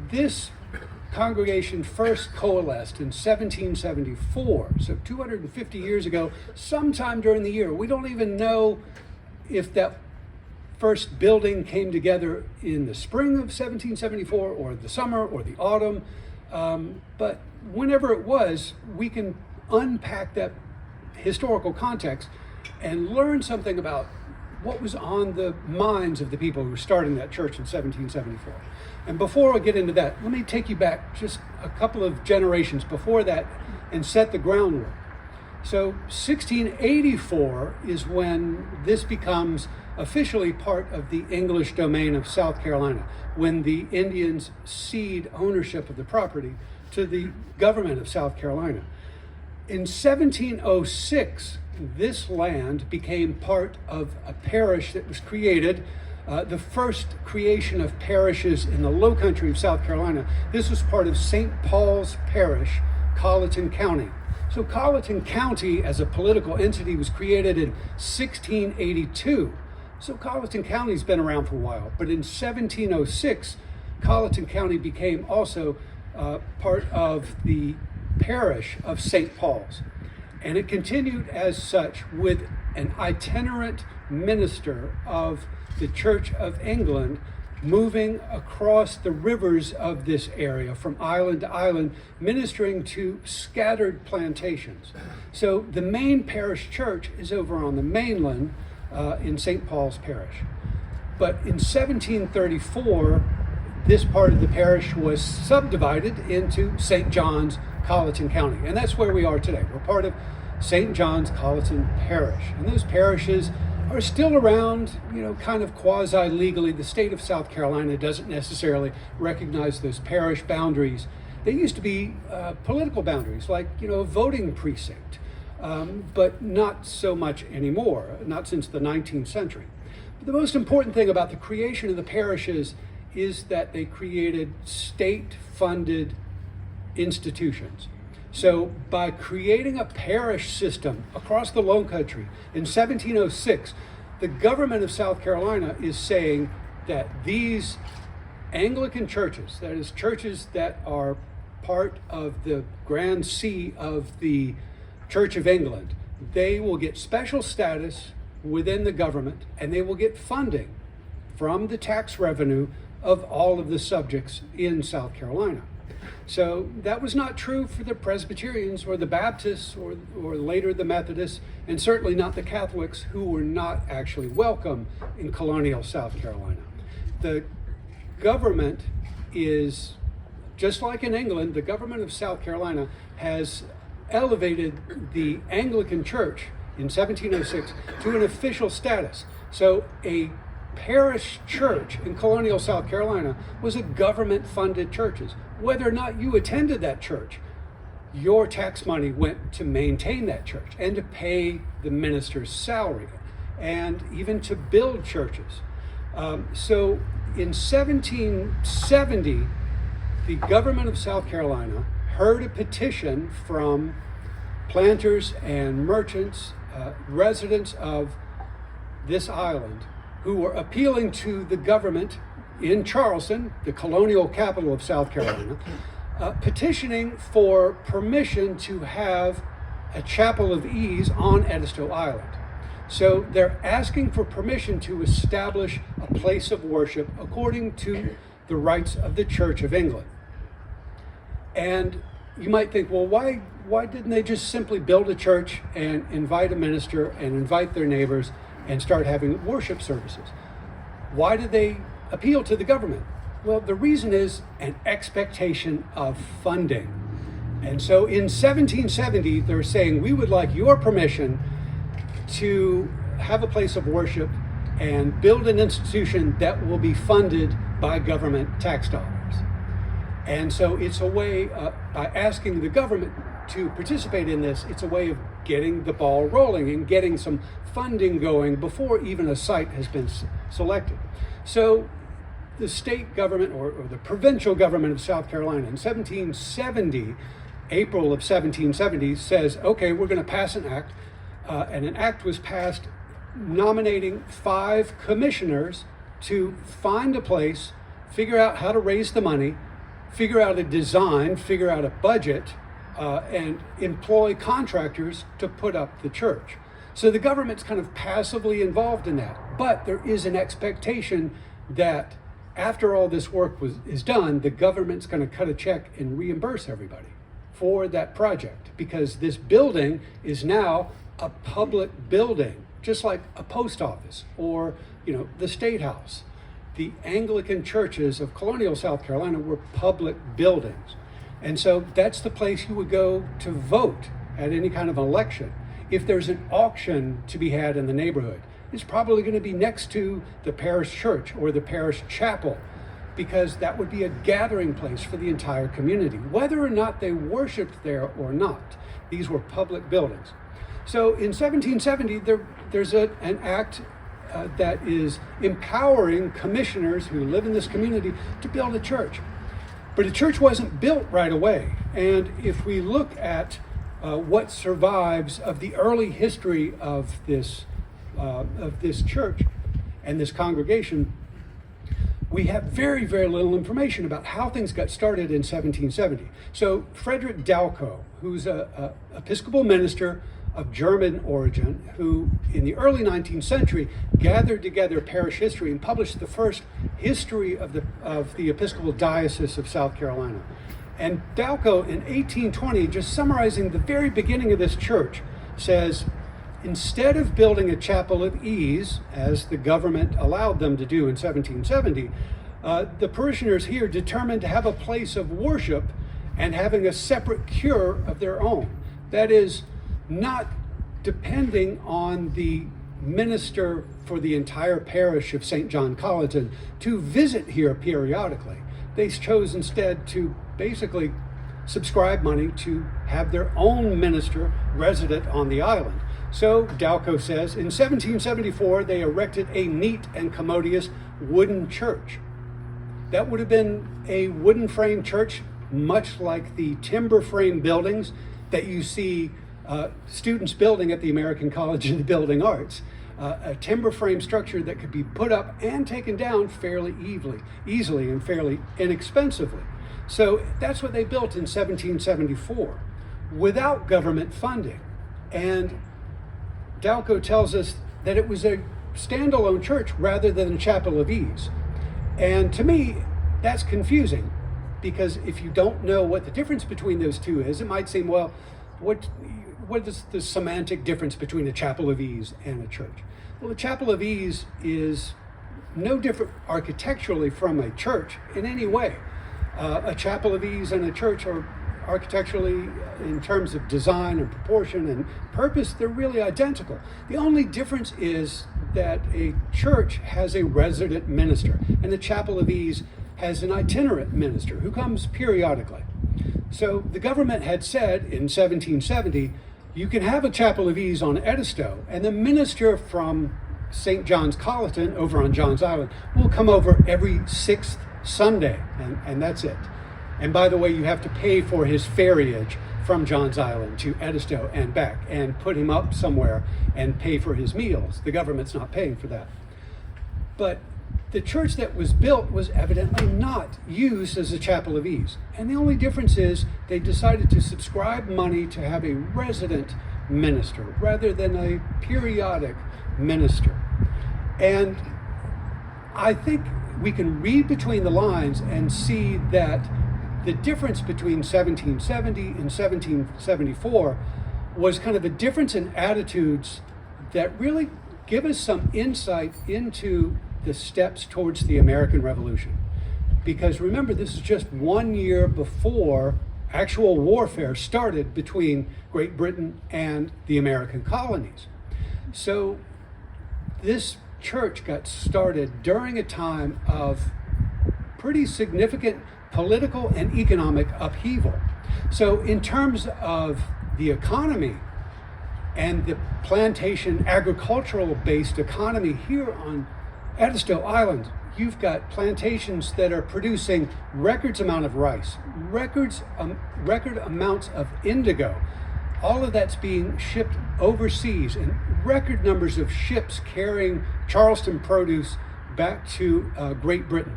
this congregation first coalesced in 1774, so 250 years ago, sometime during the year. We don't even know if that first building came together in the spring of 1774 or the summer or the autumn, but whenever it was, we can unpack that historical context and learn something about what was on the minds of the people who were starting that church in 1774. And before I get into that, let me take you back just a couple of generations before that and set the groundwork. So 1684 is when this becomes officially part of the English domain of South Carolina, when the Indians cede ownership of the property to the government of South Carolina. In 1706, this land became part of a parish that was created, the first creation of parishes in the low country of South Carolina. This was part of St. Paul's Parish, Colleton County. So Colleton County as a political entity was created in 1682. So Colleton County's been around for a while, but in 1706, Colleton County became also part of the parish of St. Paul's. And it continued as such with an itinerant minister of the Church of England moving across the rivers of this area from island to island, ministering to scattered plantations. So the main parish church is over on the mainland in St. Paul's Parish. But in 1734, this part of the parish was subdivided into St. John's, Colleton County. And that's where we are today. We're part of St. John's Colleton Parish. And those parishes are still around, kind of quasi-legally. The state of South Carolina doesn't necessarily recognize those parish boundaries. They used to be political boundaries, like, a voting precinct, but not so much anymore, not since the 19th century. But the most important thing about the creation of the parishes is that they created state-funded institutions. So by creating a parish system across the Low Country in 1706, the government of South Carolina is saying that these Anglican churches, that is, churches that are part of the Grand See of the Church of England, they will get special status within the government, and they will get funding from the tax revenue of all of the subjects in South Carolina. So that was not true for the Presbyterians or the Baptists or later the Methodists, and certainly not the Catholics, who were not actually welcome in colonial South Carolina. The government is, just like in England, the government of South Carolina has elevated the Anglican Church in 1706 to an official status. So a parish church in colonial South Carolina was a government-funded church. Whether or not you attended that church, your tax money went to maintain that church and to pay the minister's salary and even to build churches. So in 1770, the government of South Carolina heard a petition from planters and merchants, residents of this island, who were appealing to the government in Charleston, the colonial capital of South Carolina, petitioning for permission to have a chapel of ease on Edisto Island. So they're asking for permission to establish a place of worship according to the rites of the Church of England. And you might think, well, why didn't they just simply build a church and invite a minister and invite their neighbors and start having worship services? Why did they appeal to the government? Well, the reason is an expectation of funding. And so in 1770, they're saying, we would like your permission to have a place of worship and build an institution that will be funded by government tax dollars. And so it's a way, by asking the government to participate in this, it's a way of getting the ball rolling and getting some funding going before even a site has been selected. So the state government or the provincial government of South Carolina in 1770, April of 1770, says, okay, we're going to pass an act. And an act was passed nominating 5 commissioners to find a place, figure out how to raise the money, figure out a design, figure out a budget, and employ contractors to put up the church. So the government's kind of passively involved in that. But there is an expectation that after all this work is done, the government's going to cut a check and reimburse everybody for that project, because this building is now a public building, just like a post office or, the State House. The Anglican churches of colonial South Carolina were public buildings. And so that's the place you would go to vote at any kind of election. If there's an auction to be had in the neighborhood, it's probably going to be next to the parish church or the parish chapel, because that would be a gathering place for the entire community, whether or not they worshiped there or not. These were public buildings. So in 1770, there's an act that is empowering commissioners who live in this community to build a church. But a church wasn't built right away. And if we look at what survives of the early history of this church and this congregation, we have very, very little information about how things got started in 1770. So Frederick Dalco, who's an Episcopal minister of German origin, who in the early 19th century gathered together parish history and published the first history of the Episcopal Diocese of South Carolina. And Dalco in 1820, just summarizing the very beginning of this church, says, instead of building a chapel of ease, as the government allowed them to do in 1770, the parishioners here determined to have a place of worship and having a separate cure of their own. That is, not depending on the minister for the entire parish of St. John Colleton to visit here periodically. They chose instead to basically subscribe money to have their own minister resident on the island. So Dalco says, in 1774, they erected a neat and commodious wooden church. That would have been a wooden frame church, much like the timber frame buildings that you see students building at the American College of the Building Arts. A timber frame structure that could be put up and taken down fairly easily and fairly inexpensively. So that's what they built in 1774 without government funding. And Dalco tells us that it was a standalone church rather than a chapel of ease. And to me, that's confusing, because if you don't know what the difference between those two is, it might seem, well, what is the semantic difference between a chapel of ease and a church? Well, a chapel of ease is no different architecturally from a church in any way. A chapel of ease and a church are architecturally, in terms of design and proportion and purpose, they're really identical. The only difference is that a church has a resident minister, and the chapel of ease has an itinerant minister who comes periodically. So the government had said in 1770, you can have a chapel of ease on Edisto, and the minister from St. John's Colleton over on John's Island will come over every 6th Sunday, and that's it. And by the way, you have to pay for his ferriage from John's Island to Edisto and back, and put him up somewhere and pay for his meals. The government's not paying for that. But the church that was built was evidently not used as a chapel of ease. And the only difference is they decided to subscribe money to have a resident minister rather than a periodic minister. And I think we can read between the lines and see that the difference between 1770 and 1774 was kind of a difference in attitudes that really give us some insight into the steps towards the American Revolution. Because remember, this is just 1 year before actual warfare started between Great Britain and the American colonies. So this church got started during a time of pretty significant political and economic upheaval. So in terms of the economy and the plantation agricultural based economy here on Edisto Island, you've got plantations that are producing record amount of rice, record amounts of indigo. All of that's being shipped overseas, and record numbers of ships carrying Charleston produce back to Great Britain.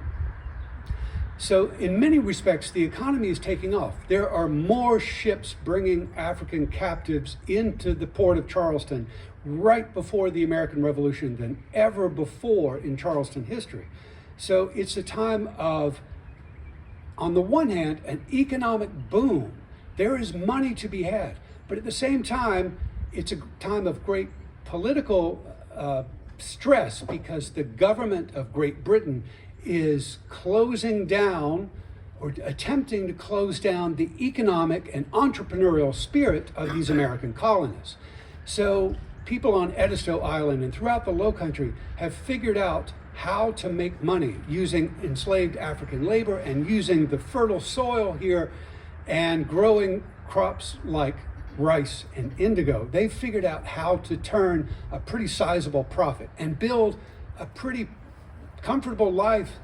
So in many respects, the economy is taking off. There are more ships bringing African captives into the port of Charleston right before the American Revolution than ever before in Charleston history. So it's a time of, on the one hand, an economic boom. There is money to be had, but at the same time, it's a time of great political stress because the government of Great Britain is closing down or attempting to close down the economic and entrepreneurial spirit of these American colonists. So people on Edisto Island and throughout the Low Country have figured out how to make money using enslaved African labor and using the fertile soil here and growing crops like rice and indigo. They've figured out how to turn a pretty sizable profit and build a pretty comfortable life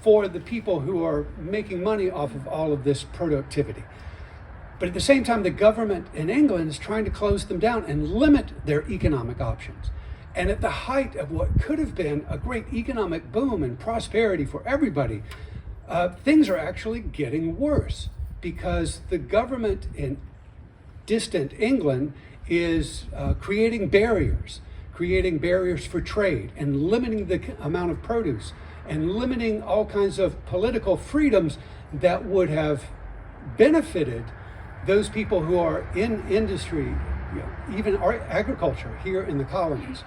for the people who are making money off of all of this productivity. But at the same time, the government in England is trying to close them down and limit their economic options. And at the height of what could have been a great economic boom and prosperity for everybody, things are actually getting worse because the government in distant England is creating barriers for trade and limiting the amount of produce and limiting all kinds of political freedoms that would have benefited those people who are in industry, even agriculture here in the colonies.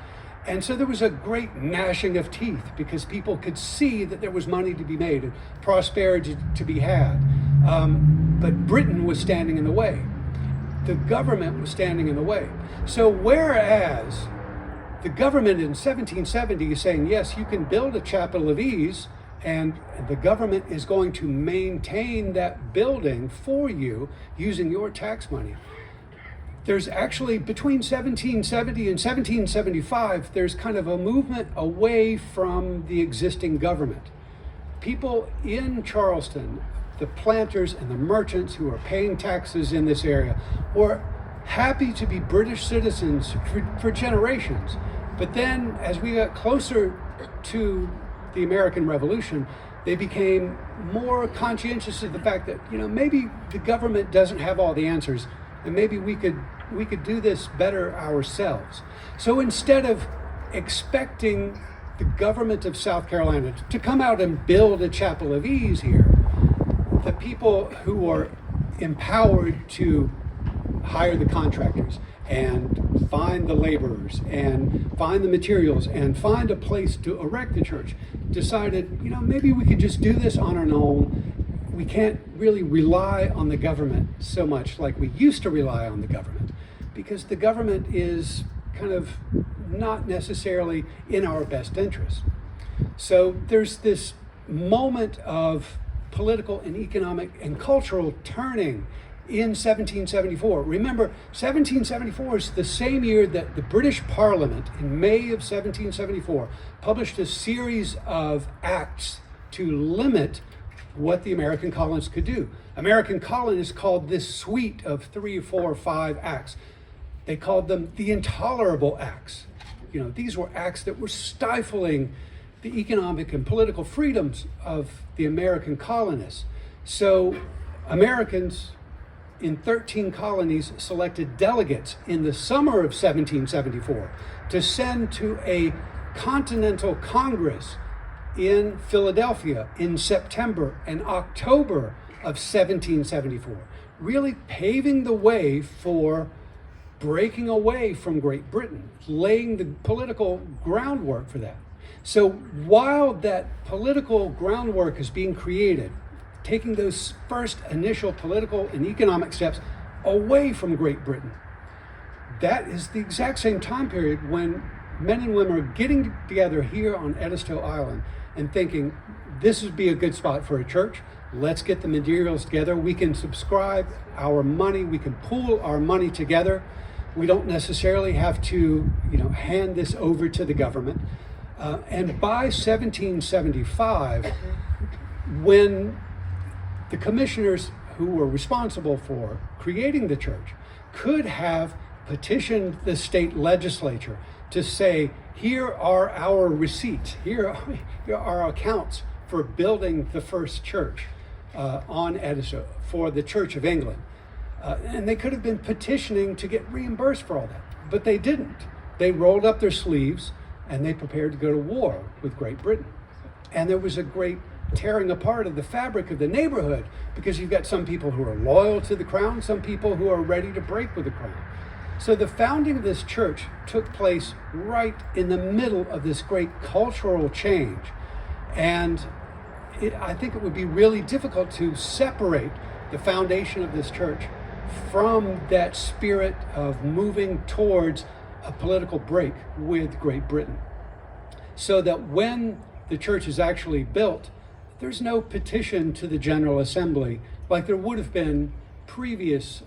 And so there was a great gnashing of teeth because people could see that there was money to be made and prosperity to be had. But Britain was standing in the way. The government was standing in the way. So whereas the government in 1770 is saying, yes, you can build a chapel of ease, and the government is going to maintain that building for you using your tax money. There's actually, between 1770 and 1775, there's kind of a movement away from the existing government. People in Charleston, the planters and the merchants who are paying taxes in this area, were happy to be British citizens for generations. But then as we got closer to the American Revolution, they became more conscientious of the fact that, maybe the government doesn't have all the answers and maybe we could do this better ourselves. So instead of expecting the government of South Carolina to come out and build a chapel of ease here, the people who are empowered to hire the contractors and find the laborers and find the materials and find a place to erect the church decided, maybe we could just do this on our own. We can't really rely on the government so much like we used to rely on the government because the government is kind of not necessarily in our best interest. So there's this moment of political and economic and cultural turning in 1774. Remember, 1774 is the same year that the British Parliament, in May of 1774, published a series of acts to limit what the American colonists could do. American colonists called this suite of 3, 4, 5 acts. They called them the intolerable acts. These were acts that were stifling the economic and political freedoms of the American colonists. So Americans in 13 colonies selected delegates in the summer of 1774 to send to a Continental Congress in Philadelphia in September and October of 1774, really paving the way for breaking away from Great Britain, laying the political groundwork for that. So while that political groundwork is being created, taking those first initial political and economic steps away from Great Britain, that is the exact same time period when men and women are getting together here on Edisto Island and thinking, this would be a good spot for a church. Let's get the materials together. We can subscribe our money. We can pool our money together. We don't necessarily have to, hand this over to the government. And by 1775, when the commissioners who were responsible for creating the church could have petitioned the state legislature to say, here are our receipts, here are our accounts for building the first church on Edisto for the Church of England. And they could have been petitioning to get reimbursed for all that, but they didn't. They rolled up their sleeves and they prepared to go to war with Great Britain. And there was a great tearing apart of the fabric of the neighborhood, because you've got some people who are loyal to the crown, some people who are ready to break with the crown. So the founding of this church took place right in the middle of this great cultural change. And I think it would be really difficult to separate the foundation of this church from that spirit of moving towards a political break with Great Britain. So that when the church is actually built, there's no petition to the General Assembly like there would have been in previous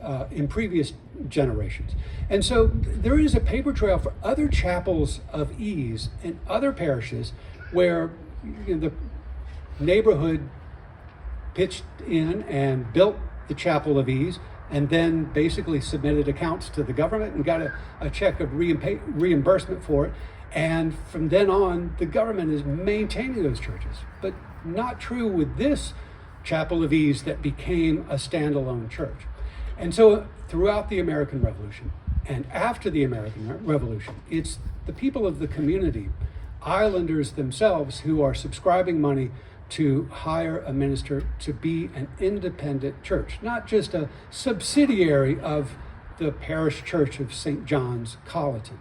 generations. And so there is a paper trail for other chapels of ease in other parishes where the neighborhood pitched in and built the chapel of ease, and then basically submitted accounts to the government and got a check of reimbursement for it. And from then on, the government is maintaining those churches. But not true with this Chapel of Ease that became a standalone church. And so throughout the American Revolution and after the American Revolution, it's the people of the community, islanders themselves, who are subscribing money to hire a minister to be an independent church, not just a subsidiary of the parish church of St. John's, Colleton.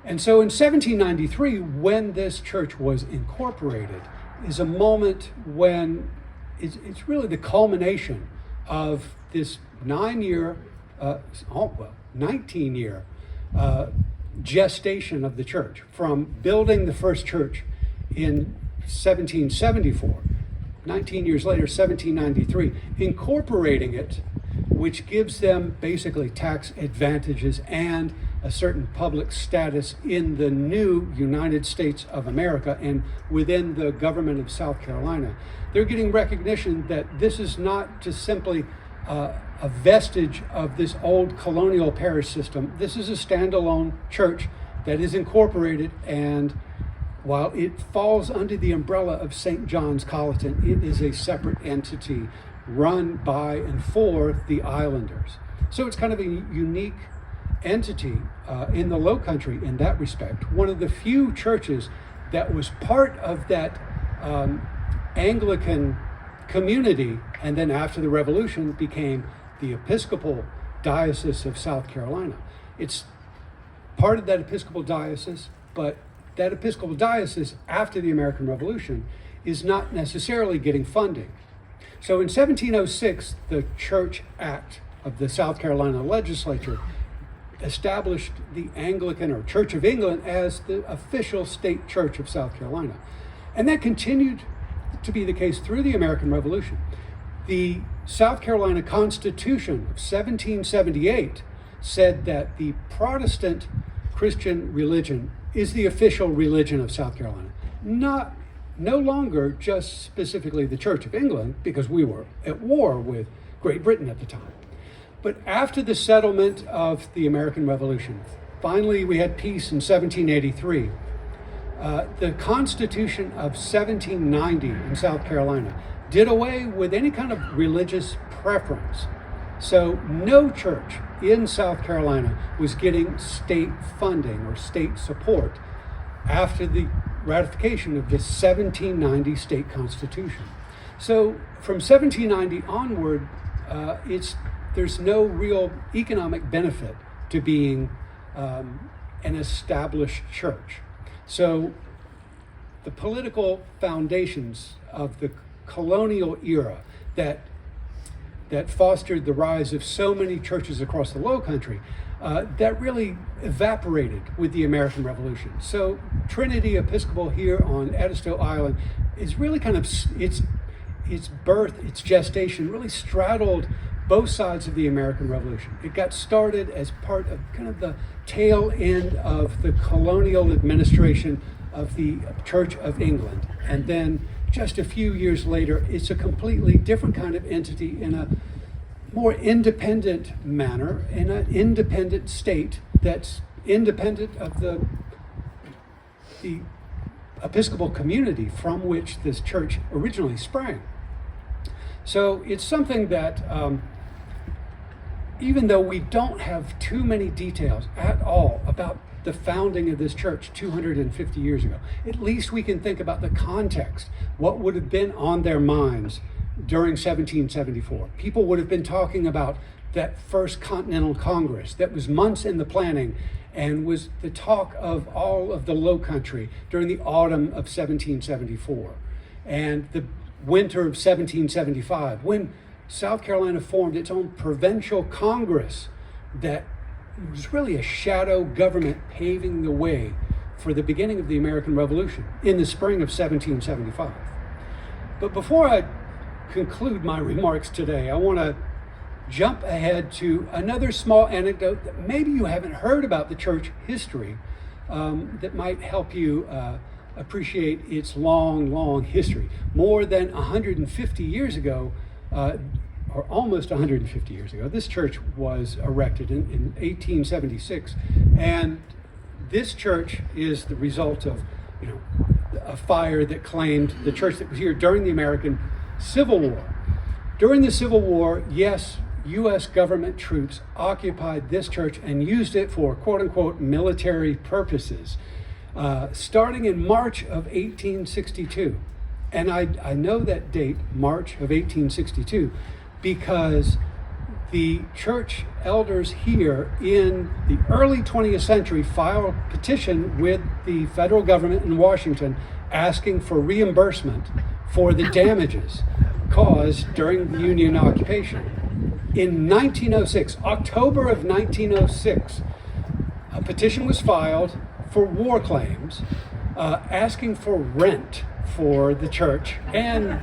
And so in 1793, when this church was incorporated, is a moment when it's really the culmination of this 19-year gestation of the church, from building the first church in 1774, 19 years later, 1793, incorporating it, which gives them basically tax advantages and a certain public status in the new United States of America and within the government of South Carolina. They're getting recognition that this is not just simply a vestige of this old colonial parish system. This is a standalone church that is incorporated, and while it falls under the umbrella of St. John's, Colleton, it is a separate entity run by and for the islanders. So it's kind of a unique entity in the Low Country in that respect. One of the few churches that was part of that Anglican community, and then after the Revolution became the Episcopal Diocese of South Carolina. It's part of that Episcopal Diocese, but that Episcopal Diocese after the American Revolution is not necessarily getting funding. So in 1706, the Church Act of the South Carolina legislature established the Anglican or Church of England as the official state church of South Carolina. And that continued to be the case through the American Revolution. The South Carolina Constitution of 1778 said that the Protestant Christian religion is the official religion of South Carolina. No longer just specifically the Church of England, because we were at war with Great Britain at the time. But after the settlement of the American Revolution, finally we had peace in 1783. The Constitution of 1790 in South Carolina did away with any kind of religious preference. So no church in South Carolina was getting state funding or state support after the ratification of the 1790 state constitution. So from 1790 onward, there's no real economic benefit to being an established church. So the political foundations of the colonial era that fostered the rise of so many churches across the Low Country, that really evaporated with the American Revolution. So Trinity Episcopal here on Edisto Island is really kind of, its birth, its gestation really straddled both sides of the American Revolution. It got started as part of kind of the tail end of the colonial administration of the Church of England. And then just a few years later, it's a completely different kind of entity in a more independent manner, in an independent state that's independent of the Episcopal community from which this church originally sprang. So it's something that, even though we don't have too many details at all about the founding of this church 250 years ago, at least we can think about the context, what would have been on their minds during 1774. People would have been talking about that First Continental Congress that was months in the planning and was the talk of all of the Low Country during the autumn of 1774 and the winter of 1775, when South Carolina formed its own provincial Congress that was really a shadow government paving the way for the beginning of the American Revolution in the spring of 1775. But before I conclude my remarks today, I want to jump ahead to another small anecdote that maybe you haven't heard about the church history, that might help you appreciate its long history. More than 150 years ago, or almost 150 years ago, this church was erected in 1876, and this church is the result of a fire that claimed the church that was here during the American Civil War. During the Civil War, yes, U.S. government troops occupied this church and used it for quote-unquote military purposes, starting in March of 1862. And I know that date, March of 1862, because the church elders here in the early 20th century filed a petition with the federal government in Washington asking for reimbursement for the damages caused during the Union occupation. In 1906, October of 1906, a petition was filed for war claims, asking for rent for the church and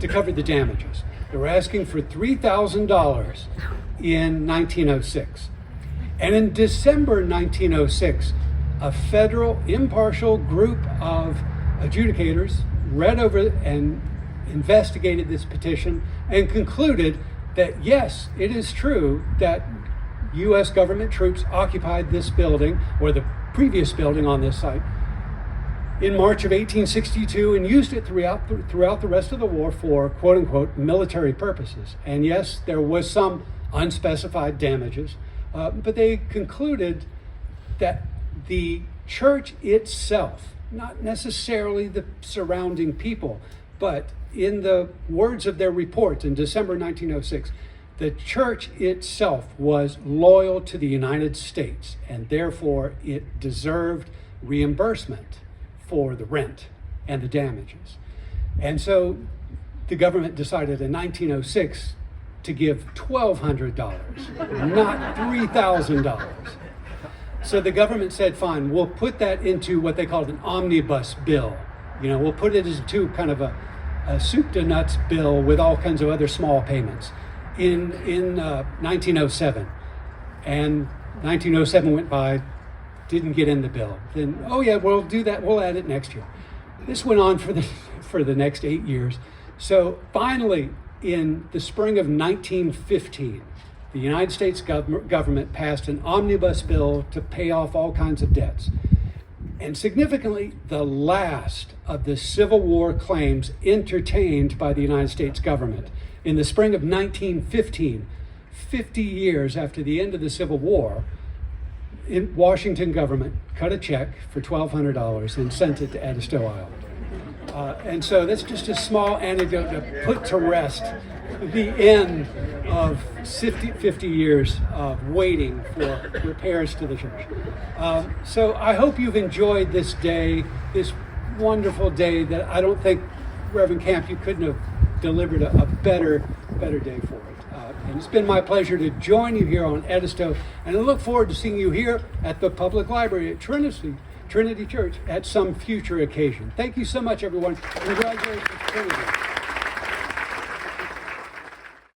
to cover the damages. They were asking for $3,000 in 1906. And in December 1906, a federal impartial group of adjudicators read over and investigated this petition and concluded that yes, it is true that U.S. government troops occupied this building, or the previous building on this site, in March of 1862 and used it throughout the rest of the war for quote-unquote military purposes. And yes, there was some unspecified damages, but they concluded that the church itself, not necessarily the surrounding people, but in the words of their report in December 1906, the church itself was loyal to the United States, and therefore it deserved reimbursement for the rent and the damages. And so the government decided in 1906 to give $1,200, not $3,000. So the government said, fine, we'll put that into what they called an omnibus bill. We'll put it into kind of a soup to nuts bill with all kinds of other small payments in 1907. And 1907 went by, didn't get in the bill. Then, oh yeah, we'll do that, we'll add it next year. This went on for the next 8 years. So finally, in the spring of 1915, the United States government passed an omnibus bill to pay off all kinds of debts. And significantly, the last of the Civil War claims entertained by the United States government in the spring of 1915, 50 years after the end of the Civil War, Washington government cut a check for $1,200 and sent it to Edisto Island. And so that's just a small anecdote to put to rest the end of 50 years of waiting for repairs to the church. So I hope you've enjoyed this day, this wonderful day that I don't think, Reverend Camp, you couldn't have delivered a better day for it. And it's been my pleasure to join you here on Edisto, and I look forward to seeing you here at the Public Library at Trinity Church at some future occasion. Thank you so much, everyone. Congratulations, Trinity.